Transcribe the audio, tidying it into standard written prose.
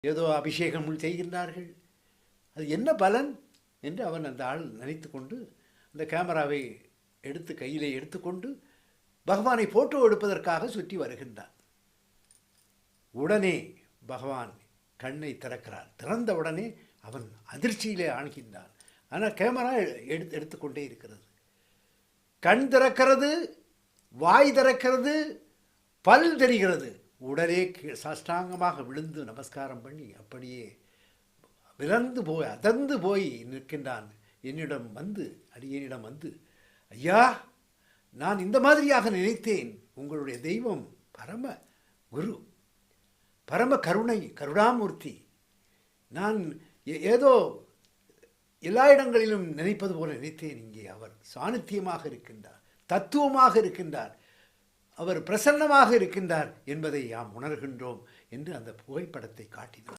ஏதோ அபிஷேகம் செய்கின்றார்கள், அது என்ன பலன் என்று அவன் அந்த ஆள் நினைத்து கொண்டு அந்த கேமராவை எடுத்து கையிலே எடுத்துக்கொண்டு பகவானை ஃபோட்டோ எடுப்பதற்காக சுற்றி வருகின்றான். உடனே பகவான் கண்ணை திறக்கிறார். திறந்த உடனே அவன் அதிர்ச்சியிலே ஆழ்கின்றான். ஆனால் கேமரா எடுத்துக்கொண்டே இருக்கிறது. கண் திறக்கிறது, வாய் திறக்கிறது, பல் தெரிகிறது. உடனே சாஷ்டாங்கமாக விழுந்து நமஸ்காரம் பண்ணி அப்படியே விலந்து போய் அதர்ந்து போய் நிற்கின்றான். என்னிடம் வந்து அடியேனிடம் வந்து, ஐயா, நான் இந்த மாதிரியாக நினைத்தேன். உங்களுடைய தெய்வம் பரம குரு, பரம கருணாமூர்த்தி. நான் ஏதோ எல்லா இடங்களிலும் நினைப்பது போல நினைத்தேன். இங்கே அவர் சாநித்தியமாக இருக்கின்றார், தத்துவமாக இருக்கின்றார், அவர் பிரசன்னமாக இருக்கின்றார் என்பதை நாம் உணர்கின்றோம் என்று அந்த புகைப்படத்தை காட்டினார்.